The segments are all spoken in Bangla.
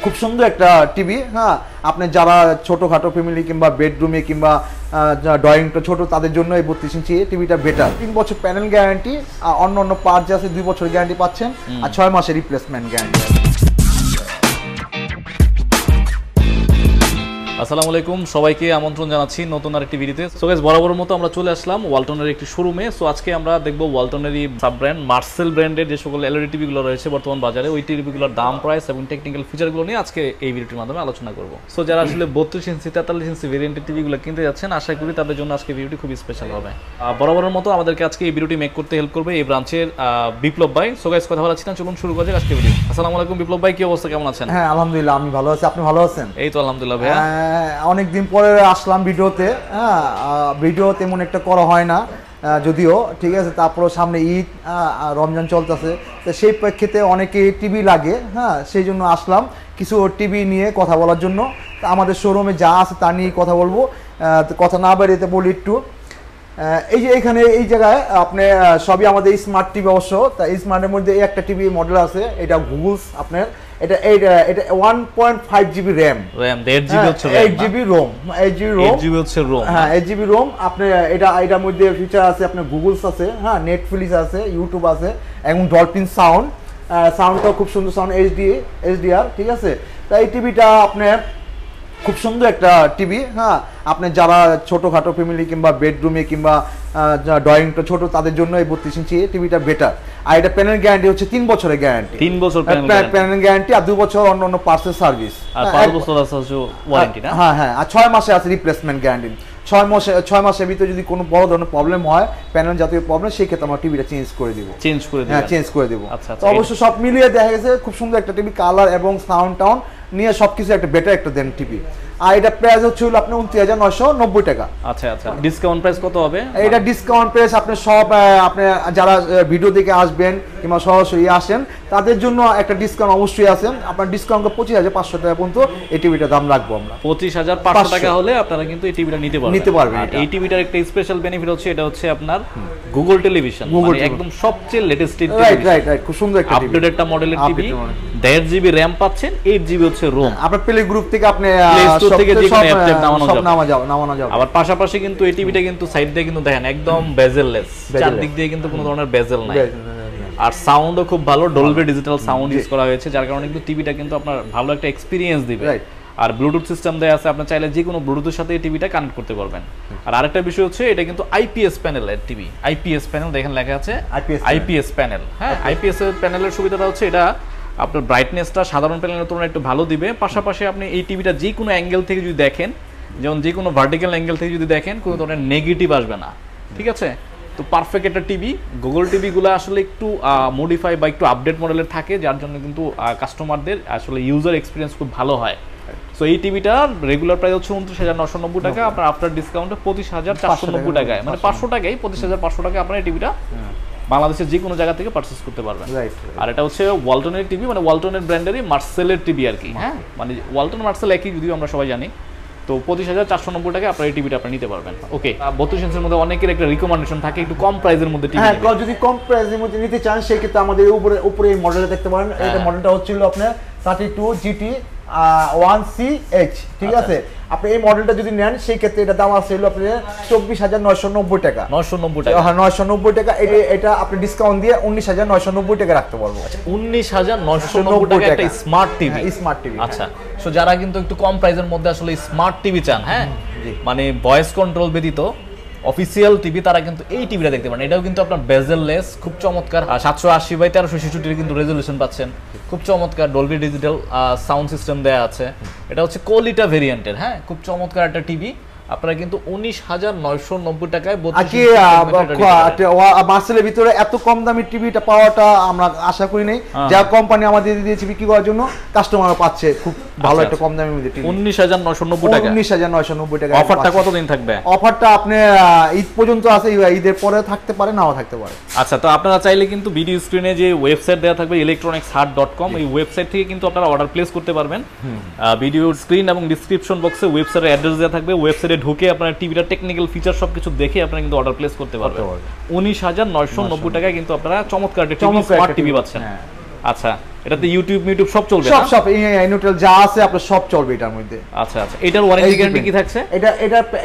খুব সুন্দর একটা টিভি। হ্যাঁ, আপনি যারা ছোটোখাটো ফ্যামিলি কিংবা বেডরুমে কিংবা ড্রয়িংটা ছোট তাদের জন্য এই 32 ইঞ্চি টিভিটা বেটার। 3 বছর প্যানেল গ্যারান্টি, অন্য পার্ট যে আছে 2 বছর গ্যারান্টি পাচ্ছেন, আর 6 মাসের রিপ্লেসমেন্ট গ্যারান্টি আছে। আসসালামু আলাইকুম, সবাইকে আমন্ত্রণ জানাচ্ছি নতুন আরেকটি ভিডিওতে। সো গাইস, বরাবরের মতো আমরা চলে আসলাম ওয়ালটনের একটি শোরুমে। সো আজকে আমরা দেখব ওয়ালটনেরই সাব ব্র্যান্ড মার্সেল ব্র্যান্ডের যে সকল এলইডি টিভিগুলো রয়েছে বর্তমান বাজারে, ওই টিভিগুলোর দাম, প্রাইস এবং টেকনিক্যাল ফিচারগুলো নিয়ে আজকে এই ভিডিওটির মাধ্যমে আলোচনা করব। সো যারা আসলে 32 ইঞ্চি 43 ইঞ্চি ভেরিয়েন্টের টিভিগুলো কিনতে যাচ্ছেন, আশা করি তাদের জন্য আজকে ভিডিওটি খুব স্পেশাল হবে। বরাবরের মতো আমাদেরকে আজকে এই ভিডিওটি মেক করতে হেল্প করবে এই ব্রাঞ্চের বিপ্লব ভাই। সো গাইস, কথা বলাচ্ছি না, চলুন শুরু করা যাক আজকে ভিডিও। আসসালামু আলাইকুম বিপ্লব ভাই, কি অবস্থা, কেমন আছেন? হ্যাঁ আলহামদুলিল্লাহ, আমি ভালো আছি। আপনি ভালো আছেন? এই তো আলহামদুলিল্লাহ ভাইয়া, অনেকদিন পরে আসলাম ভিডিওতে। হ্যাঁ, ভিডিও তেমন একটা করা হয় না যদিও, ঠিক আছে। তারপরে সামনে ঈদ, রমজান চলতেছে, তো সেই প্রেক্ষিতে অনেকে টিভি লাগে। হ্যাঁ, সেই জন্য আসলাম কিছু টিভি নিয়ে কথা বলার জন্য। আমাদের শোরুমে যা আছে তা নিয়ে কথা বলবো। কথা না বাড়িতে বলি একটু, এই যে এখানে এই জায়গায় আপনি সবই আমাদের স্মার্ট টিভি অবশ্য। তা এই স্মার্টের মধ্যে এই একটা টিভি মডেল আছে, এটা গুগলস আপনার। এটা 1.5 GB RAM, 8 GB ROM, 8 GB ROM. আপনার এটার মধ্যে ফিচার আছে, আপনার গুগলস আছে, হ্যাঁ, নেটফ্লিক্স আছে, ইউটিউব আছে, এবং ডলফিন সাউন্ডটাও খুব সুন্দর সাউন্ড, এইচডিআর, ঠিক আছে। তা এই টিভিটা আপনার খুব সুন্দর একটা টিভি। হ্যাঁ, আপনি যারা ছোটোখাটো ফ্যামিলি কিংবা বেডরুমে কিংবা ড্রয়িংটা ছোট তাদের জন্য এই 32 ইঞ্চি টিভিটা বেটার। আর এটা প্যানেল গ্যারান্টি হচ্ছে 3 বছরের গ্যারান্টি, 3 বছর প্যানেল গ্যারান্টি, আর 2 বছর অন্য পার্সেল সার্ভিস, আর 5 বছর আছে ওয়ারেন্টি না? হ্যাঁ, আর 6 মাসে আছে রিপ্লেসমেন্ট গ্যারান্টি। 6 মাসের ভিতরে যদি কোনো বড় ধরনের প্রবলেম হয়, প্যানেল জাতীয় প্রবলেম, সেই ক্ষেত্রে আমরা টিভিটা চেঞ্জ করে দিব। আচ্ছা, তো অবশ্য সব মিলিয়ে দেখা গেছে খুব সুন্দর একটা টিভি, কালার এবং সাউন্ড টাউন নিয়ে সবকিছু একটা বেটার একটা দেন টিভি। আর এটা প্রাইস হচ্ছে আপনার 29,990 টাকা। আচ্ছা, ডিসকাউন্ট প্রাইস কত হবে? এটা ডিসকাউন্ট প্রাইস আপনি সব আপনি যারা ভিডিও দেখে আসবেন কিংবা সরাসরি আসেন তাদের জন্য একটা ডিসকাউন্ট অবশ্যই আছে। আপনার ডিসকাউন্ট 25,500 টাকা পর্যন্ত এই টিভিটার দাম রাখবো আমরা। 25,500 টাকা হলে আপনারা কিন্তু এই টিভিটা নিতে পারবেন। এই টিভিটার একটা স্পেশাল বেনিফিট হচ্ছে, এটা হচ্ছে আপনার গুগল টেলিভিশন, মানে একদম সবচেয়ে লেটেস্ট টিভি। রাইট, খুব সুন্দর একটা আপডেট একটা মডেলের টিভি। 1.5 জিবি র‍্যাম পাচ্ছেন, 8 জিবি হচ্ছে রোম। আপনার প্লে গ্রুপ থেকে আপনি থেকে যে কোনো অ্যাপ নামানো যাবে। আবার পাশাপাশি কিন্তু এই টিভিটা কিন্তু সাইড দিয়ে কিন্তু দেখেন একদম বেজেললেস, চারদিক দিয়ে কিন্তু কোনো ধরনের বেজেল নাই। আর সাউন্ডও খুব ভালো, ডলবি ডিজিটাল সাউন্ড ইউজ করা হয়েছে, যার কারণে কিন্তু টিভিটা কিন্তু আপনার ভালো একটা এক্সপেরিয়েন্স দিবে। আর ব্লুটুথ সিস্টেম দেয়া আছে, আপনি চাইলে যে কোনো ব্লুটুথের সাথে এই টিভিটা কানেক্ট করতে পারবেন। আর আরেকটা বিষয় হচ্ছে, এটা কিন্তু আইপিএস প্যানেলের টিভি। আইপিএস প্যানেল দেখেন লেখা আছে আইপিএস প্যানেল। হ্যাঁ, আইপিএস এর প্যানেলের সুবিধাটা হচ্ছে এটা আপনার ব্রাইটনেসটা সাধারণ প্যানেলের তুলনায় একটু ভালো দিবে। পাশাপাশি আপনি এই টিভিটা যে কোনো অ্যাঙ্গেল থেকে যদি দেখেন, যেমন যে কোনো ভার্টিক্যাল অ্যাঙ্গেল থেকে যদি দেখেন, কোনো ধরনের নেগেটিভ আসবে না, ঠিক আছে? তো পারফেক্ট একটা টিভি। গুগল টিভিগুলো আসলে একটু মডিফাই বা একটু আপডেট মডেলের থাকে, যার জন্য কিন্তু কাস্টমারদের আসলে ইউজার এক্সপিরিয়েন্স খুব ভালো হয়। সো এই টিভিটার রেগুলার প্রাইস হচ্ছে 29,990 টাকা, আপনার আফটার ডিসকাউন্টে 25,490 টাকায়, মানে 500 টাকায় 25,500 টাকা আপনার এই টিভিটা বাংলাদেশের যে কোনো জায়গা থেকে পারচেজ করতে পারবেন। আর এটা হচ্ছে ওয়ালটনের টিভি, মানে ওয়ালটনের ব্র্যান্ডেরই মার্সেলের টিভি আর কি। হ্যাঁ, মানে ওয়ালটন মার্সেল একই, যদিও আমরা সবাই জানি। তো 25,490 টাকায় আপনার এই টিভিটা আপনি নিতে পারবেন। ওকে, 32 ইঞ্চের মধ্যে অনেকের একটা রিকমেন্ডেশন থাকে একটু কম প্রাইসের মধ্যে টিভি। হ্যাঁ, যদি কম প্রাইসের মধ্যে নিতে চান সেই ক্ষেত্রে আমাদের উপরে এই মডেলটা দেখতে পারেন। এটা মডেলটা হচ্ছিল আপনার 32 GT 1CH, ঠিক আছে। আপনি এই মডেলটা যদি নেন সেই ক্ষেত্রে এটা দাম আছে হলো আপনার 24,990 টাকা। 990 টাকা, হ্যাঁ 990 টাকা। এটা আপনি ডিসকাউন্ট দিয়ে 19,990 টাকা রাখতে পারবো। 19,990 টাকা একটা স্মার্ট টিভি। স্মার্ট টিভি, আচ্ছা। সো যারা কিন্তু একটু কম প্রাইসের মধ্যে আসলে স্মার্ট টিভি চান, হ্যাঁ, মানে ভয়েস কন্ট্রোল ব্যতীত অফিসিয়াল টিভি, তারা কিন্তু এই টিভিটা দেখতে পারেন। এটাও কিন্তু আপনার বেজেললেস, খুব চমৎকার। 780x1366 কিন্তু রেজলিউশন পাচ্ছেন, খুব চমৎকার। ডলবি ডিজিটাল সাউন্ড সিস্টেম দেয়া আছে। এটা হচ্ছে কোলিটা ভেরিয়েন্টের, হ্যাঁ, খুব চমৎকার একটা টিভি। আপনারা কিন্তু 19,990 টাকায় মার্সেলের ভিতরে এত কম দামি টিভিটা পাওয়াটা আমরা আশা করি নাই। যা কোম্পানি আমাদের দিয়েছে বিক্রি করার জন্য, কাস্টমার পাচ্ছে খুব ভালো একটা কম দামের মধ্যে টিভি। 19,990 টাকা। 19,990 টাকা। অফারটা কতদিন থাকবে? অফারটা আপনি ঈদ পর্যন্ত আছে, ঈদের পরে থাকতে পারে, নাও থাকতে পারে। আচ্ছা, তো আপনারা চাইলে কিন্তু ভিডিও স্ক্রিনে যে ওয়েবসাইট দেওয়া থাকবে electronicsheart.com, এই ওয়েবসাইট থেকে কিন্তু আপনারা অর্ডার প্লেস করতে পারবেন। ভিডিও স্ক্রিন এবং ডিসক্রিপশন বক্সে ওয়েবসাইটের অ্যাড্রেস দেওয়া থাকবে। ওয়েবসাইটে ঢুকে আপনার টিভিটার টেকনিক্যাল ফিচার সবকিছু দেখে আপনারা কিন্তু অর্ডার প্লেস করতে পারবেন। 19,990 টাকায় কিন্তু আপনারা চমৎকার একটা স্মার্ট টিভি পাচ্ছেন। আচ্ছা, এটাতে ইউটিউব সব চলবে সব সব নিউট্রাল যা আছে আপনার সব চলবে এটার মধ্যে। আচ্ছা আচ্ছা, এটার ওয়ারেন্টি গ্যারান্টি কি থাকছে?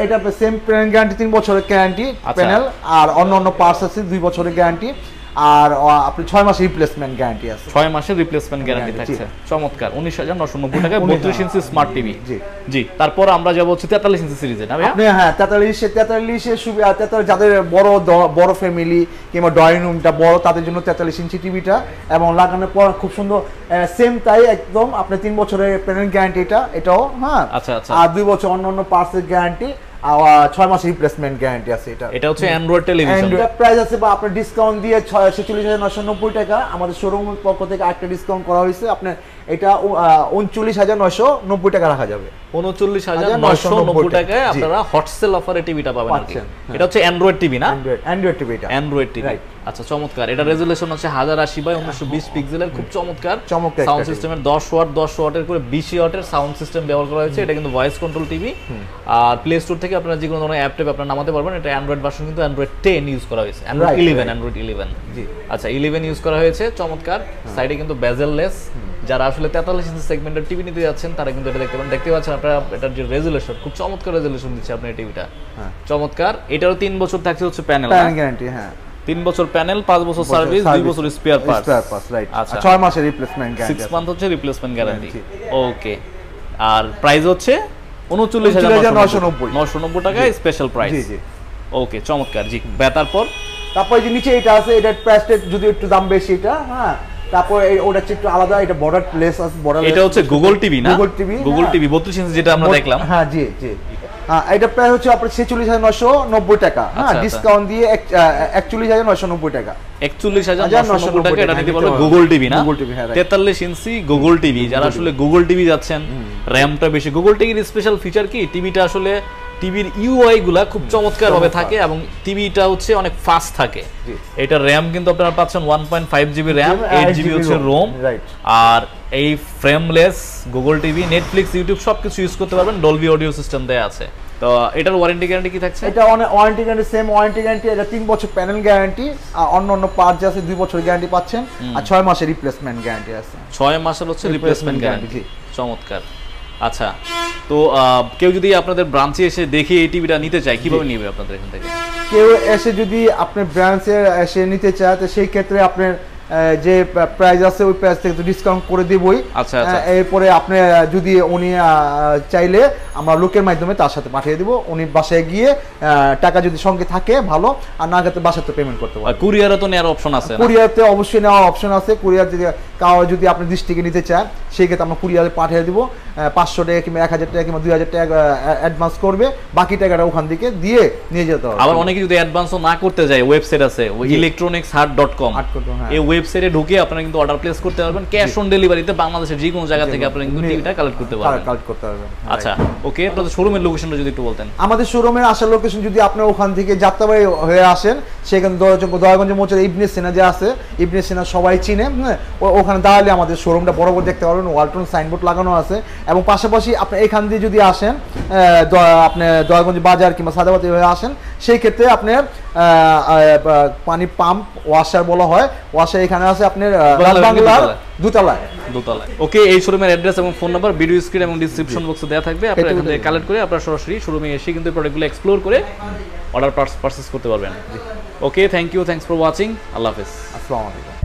এটা সেম প্যানেল গ্যারান্টি 3 বছরের গ্যারান্টি প্যানেল, আর অন্য পার্টস আছে 2 বছরের গ্যারান্টি, আর আপনি 6 মাসের রিপ্লেসমেন্ট গ্যারান্টি আছে। 6 মাসের রিপ্লেসমেন্ট গ্যারান্টি থাকছে। চমৎকার। 19,990 টাকায় 32 ইঞ্চি স্মার্ট টিভি। জি, তারপর আমরা যাব হচ্ছে 43 ইঞ্চি সিরিজে না ভাই? আপনি হ্যাঁ 43 এর সুবিধা, 43 যাদের বড় ফ্যামিলি কিংবা ড্রয়িং রুমটা বড় তাদের জন্য 43 ইঞ্চি টিভিটা, এবং লাগানোর পর খুব সুন্দর সেম তাই একদম আপনি 3 বছরের প্যানেল গ্যারান্টি এটাও, হ্যাঁ। আচ্ছা আচ্ছা। আর 2 বছর অন্য পার্টসের গ্যারান্টি, আর 6 মাসের রিপ্লেসমেন্ট গ্যারান্টি আছে। এটা হচ্ছে অ্যান্ড্রয়েড টেলিভিশন। প্রাইস আছে বা আপনার ডিসকাউন্ট দিয়ে 46,990 টাকা। আমাদের শোরুমের পক্ষ থেকে একটা ডিসকাউন্ট করা হয়েছে, আপনার এটা 39,990 টাকা রাখা যাবে। 39,990 টাকায় আপনারা হটসেল অফারে টিভিটা পাবেন। এটা হচ্ছে অ্যান্ড্রয়েড টিভি না? অ্যান্ড্রয়েড টিভি এটা। Android TV. আচ্ছা চমৎকার। এটা রেজোলিউশন হচ্ছে 1080x1920 পিক্সেলের, খুব চমৎকার। সাউন্ড সিস্টেমের 10 ওয়াটের করে 20 ওয়াটের সাউন্ড সিস্টেম ব্যবহার করা হয়েছে। এটা কিন্তু ভয়েস কন্ট্রোল টিভি। আর প্লে স্টোর থেকে আপনারা যে কোনো ধরনের অ্যাপ ট্যাপ আপনারা নামাতে পারবেন। এটা অ্যান্ড্রয়েড ভার্সন কিন্তু অ্যান্ড্রয়েড 10 ইউজ করা হয়েছে, অ্যান্ড্রয়েড 11। জি আচ্ছা, 11 ইউজ করা হয়েছে। চমৎকার। সাইডে কিন্তু বেজেললেস। যারা আসলে 43 ইঞ্চি সেগমেন্টের টিভি নিতে যাচ্ছেন তারা কিন্তু এটা দেখতে পারেন। দেখতে পাচ্ছেন আপনারা এটার যে রেজোলিউশন, খুব চমৎকার রেজোলিউশন দিচ্ছে আপনার টিভিটা। চমৎকার। এটারও 3 বছর থাকছে হচ্ছে প্যানেল গ্যারান্টি। হ্যাঁ 3 বছর প্যানেল, 5 বছর সার্ভিস, 2 বছর স্পেয়ার পার্টস, রাইট। আচ্ছা 6 মাসের রিপ্লেসমেন্ট গ্যারান্টি, 6 মান্থ হচ্ছে রিপ্লেসমেন্ট গ্যারান্টি। ওকে। আর প্রাইস হচ্ছে 39,990 টাকা স্পেশাল প্রাইস। জি জি। ওকে চমৎকার। জি, তারপর যে নিচে এটা আছে, এটা প্রাইসটা যদি একটু দাম বেশি এটা, হ্যাঁ। তারপর ওটা একটু আলাদা, এটা বর্ডার প্লেস আছে, বর্ডার। এটা হচ্ছে গুগল টিভি না? গুগল টিভি 32 ইঞ্চি যেটা আমরা দেখলাম। হ্যাঁ জি জি। এটা প্রায় হচ্ছে আপনার 46,990 টাকা, হ্যাঁ। ডিসকাউন্ট দিয়ে 41,990 টাকা। 41,990 টাকা এটা নিতে পারবে গুগল টিভি না? 43 ইঞ্চি গুগল টিভি। যারা আসলে গুগল টিভি যাচ্ছেন, র‍্যামটা বেশি। গুগল টিভির স্পেশাল ফিচার কি, টিভিটা আসলে টিভির ইউআই গুলা খুব চমৎকার ভাবে থাকে এবং টিভিটা হচ্ছে অনেক ফাস্ট থাকে। এটা র‍্যাম কিন্তু আপনারা পাচ্ছেন 1.5 জিবি র‍্যাম, 8 জিবি হচ্ছে রোম। আর এই frameless Google TV, Netflix, YouTube সবকিছু ইউজ করতে পারবেন। ডলবি অডিও সিস্টেম দেয়া আছে। তো এটার ওয়ারেন্টি গ্যারান্টি কি থাকছে? এটা warranty guarantee same warranty guarantee. এটা 3 বছর প্যানেল গ্যারান্টি, আর অন্য পার্ট আছে 2 বছর গ্যারান্টি পাচ্ছেন, আর 6 মাসের রিপ্লেসমেন্ট গ্যারান্টি আছে। 6 মাসের হচ্ছে রিপ্লেসমেন্ট গ্যারান্টি। চমৎকার। আচ্ছা, তো কেউ যদি আপনাদের ব্রাঞ্চে এসে দেখে এই টিভিটা নিতে চায়, কিভাবে নেবে আপনাদের এখান থেকে? কেউ এসে যদি আপনার ব্রাঞ্চে এসে নিতে চায়, তো সেই ক্ষেত্রে আপনার যে প্রাইস আছে ওই প্রাইস থেকে তো ডিসকাউন্ট করে দিবই। আচ্ছা আচ্ছা। এরপরে আপনি যদি উনি চাইলে আমরা লোকের মাধ্যমে তার সাথে পাঠিয়ে দিব। উনি বাসায় গিয়ে টাকা যদি সঙ্গে থাকে ভালো, আর না গেলে বাসাতে পেমেন্ট করতে পারবেন। কুরিয়ারও তো নেওয়ার অপশন আছে? কুরিয়ারতে অবশ্যই নেওয়ার অপশন আছে। কুরিয়ার যদি যদি আপনি ডিস্ট্রিক্টে নিতে চান, সেই ক্ষেত্রে আমরা কুরিয়ারে পাঠিয়ে দিব। 500 টাকা কিংবা 1000 টাকা কিংবা 2000 টাকা অ্যাডভান্স করবে, বাকি টাকাটা ওখান থেকে দিয়ে নিয়ে যেতে হবে। আবার অনেকে যদি অ্যাডভান্সও না করতে যায়, ওয়েবসাইট আছে electronicsheart.com, এই ওয়েবসাইটে ঢুকে আপনারা কিন্তু অর্ডার প্লেস করতে পারবেন। ক্যাশ অন ডেলিভারিতে বাংলাদেশের যে কোনো জায়গা থেকে আপনারা কিন্তু টিভিটা কালেক্ট করতে পারবেন। আচ্ছা ওকে, আপনাদের শোরুমের লোকেশনটা যদি একটু বলতেন। আমাদের শোরুমের আসার লোকেশন, যদি আপনি ওখান থেকে যাত্রাবাড়ি হয়ে আসেন, সেখানে দয়াগঞ্জ মোচের ইবনে সিনা যে আছে, ইবনে সিনা সবাই চিনে, হ্যাঁ। ওখানে দাঁড়ালে আমাদের শোরুমটা বরাবর দেখতে পারবেন। ওয়ালটন সাইনবোর্ড লাগানো আছে, এবং পাশাপাশি আপনি এখান দিয়ে যদি আসেন, আপনি দয়াগঞ্জ বাজার কিংবা সাদাবাতি হয়ে আসেন, সেই ক্ষেত্রে আপনার পানি পাম্প ওয়াশার বলা হয়, ওয়াশার এখানে আছে আপনার বাংলার দোতলায়। ওকে, এই শোরুমের অ্যাড্রেস এবং ফোন নাম্বার ভিডিও স্ক্রিন এবং ডিসক্রিপশন বক্সে দেওয়া থাকবে। আপনারা এখান থেকে কালেক্ট করে আপনারা সরাসরি শোরুমে এসে কিন্তু প্রোডাক্টগুলো এক্সপ্লোর করে অর্ডার পারচেজ করতে পারবেন। Okay, thank you, thanks for watching. আল্লাহ হাফেজ। আসসালামু আলাইকুম।